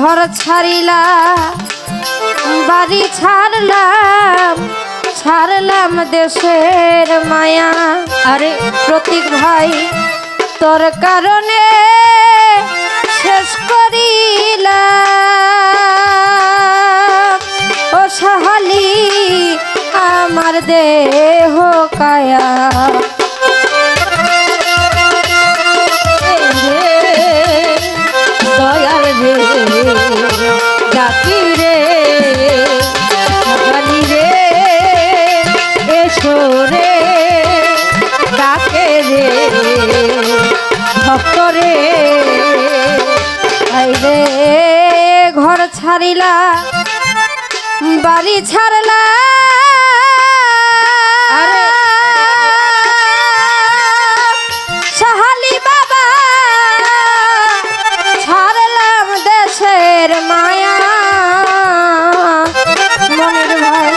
ঘর ছাড়িলা বাড়ি ছাড়লাম ছাড়লাম দেশের মায়া। আরে প্রতীক ভাই তোর কারণে শেষ করিলাম ও সাহালি আমার দেহ কায়া। দয়াল রে ডাকি রে সাহালি রে এসো রে ডাকে রে ভক্ত রে। আইরে ঘর ছাড়িলা বাড়ি ছাড়লা সাহালি বাবা ছাড়লাম দেশের মায়া। মনের ভাই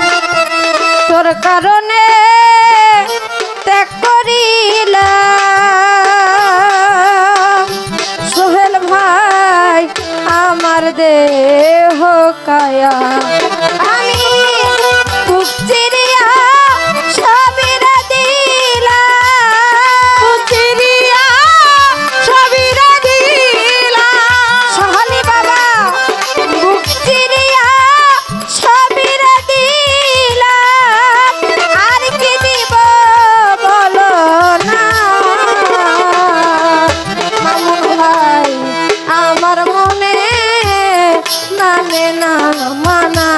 তোর কারণে ত্যাগ করিলাম সোহেল ভাই আমার দেহ কায়া। আমি বুক চিরিয়া সবিরা দিলাম বুক চিরিয়া সবিরা দিলাম সাহালি বাবা বুক চিরিয়া সবিরা দিলাম আর কি দিব বলো না। মামুন ভাই আমার মনে মানে না মানা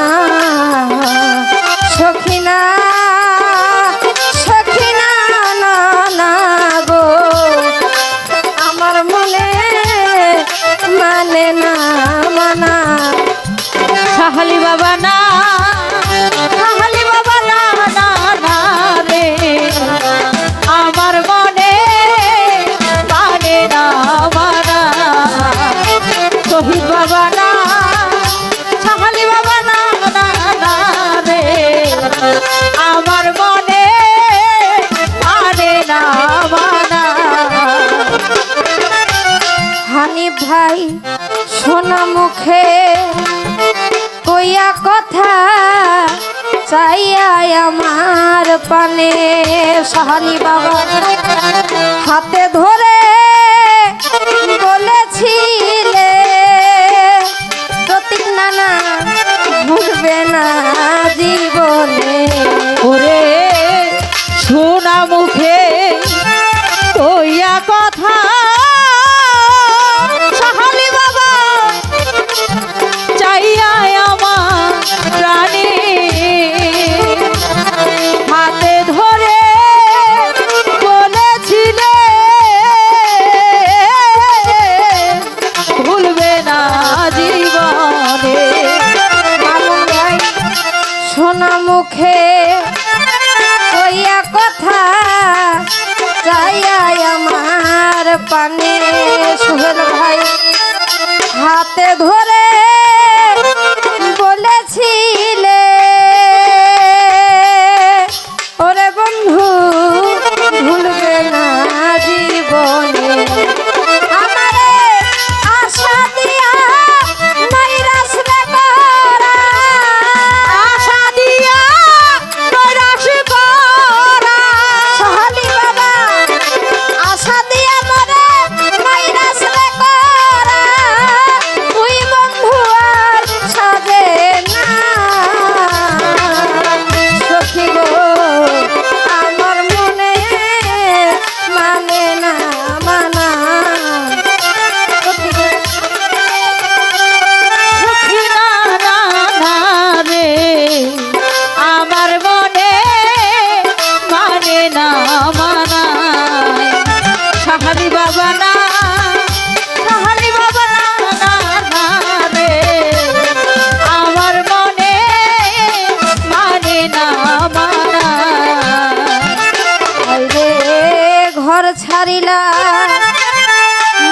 সখিনা সখিনা না না গো আমার মনে মানে না মানা। সাহালি বাবা না সাহালি বাবা না না না রে আমার মনে মানে না মানা। শহীদ বাবা না সাহালি বাবা না না না রে আমার মনে মানে না মানা। হানিফ ভাই সোনা মুখে কইয়া কথা চাইয়া আমার পানে সাহালি বাবা হাতে ধরে বলেছিলে প্রতীক নানা ভুলবে না জীবনে। ওরে সোনা মুখে কইয়া কথা সাহালি বাবা চাইয়া আমার প্রাণী হাতে ধরে বলেছিলে ভুলবে না জীবনে। সোনা মুখে কইয়া কথা চাইয়া আমার পানে সোহেল ভাই হাতে ধরে বলেছিলে ওরে বন্ধু ভুলবে না জীবনে। আমারে আশা দিয়া নাইরাস রে করা আশা দিয়া নৈরাশ করা সাহালি বাবা আশা দিয়া মরে নাইরাস রে করা তুই বন্ধু আর সাজে না। সখী গো আমার মনে মানে না মানা। সখী গো সুখী না না না রে আমার মনে মানে না মানা। সাহালি বাবা না সাহালি বাবা না না না রে আমার মনে মানে না মানা। আইরে ঘর ছাড়িলা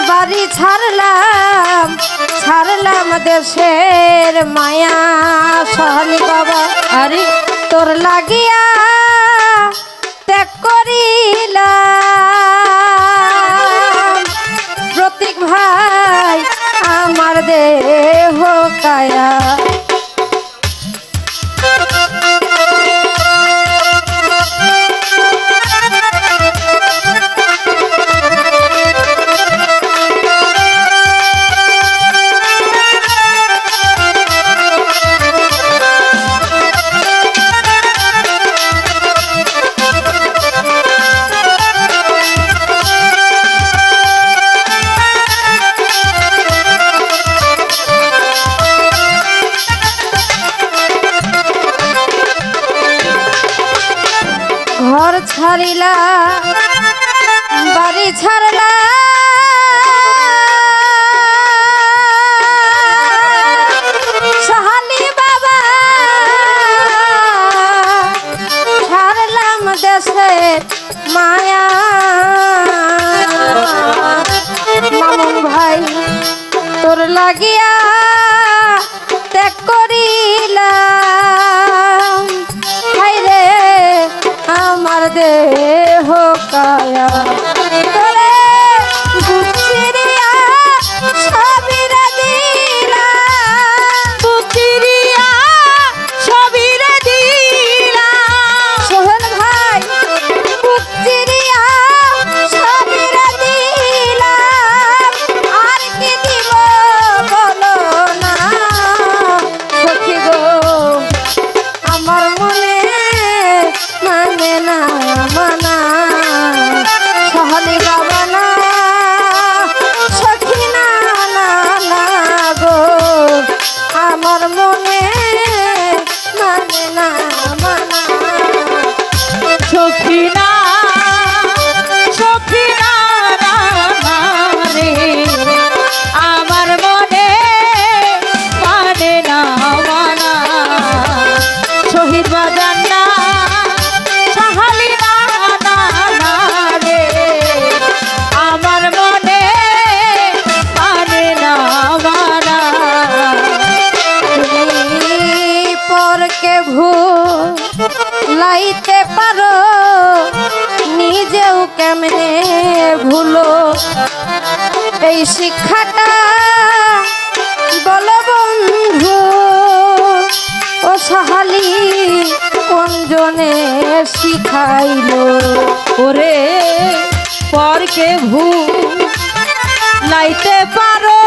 বাড়ি ছাড়লাম ছাড়লাম দেশের মায়া সাহালি বাবা। আরে তোর লাগিয়া ত্যাগ করিলাম প্রতীক ভাই আমার দেহ কায়া। ঘর ছাড়িলা বাড়ি ছাড়লা সহালি বাবা ছাড়লাম দেশের মায়া। মামুন ভাই তোর লাগিয়া ত্যাগ করিলাম, হায় রে আমার দেহ কায়া। তোরে বুচিরিয়া সবিরে দিলাম, বুচিরিয়া সবিরে দিলাম। সোহেল ভাই বুচিরিয়া সবিরে দিলাম, আর কি দিব বলো না সখী গো। আমার মনে মানে না মানা সহালি বাবা না সখী না না না গো। আমার মনে মানে না মানা সখিনা সখিনা রে আমার মনে মানে না মানা। শহীদ বাজান না সাহালি না রে আমার মনে মানে না মানা। তুমি পরকে ভুলাইতে পারো, নিজেও কেমনে ভুলো। এই শিক্ষাটা বলো বন্ধু ও সহালি কোনজনে শিখাইলো। ওরে পরকে ভুলাইতে পারো,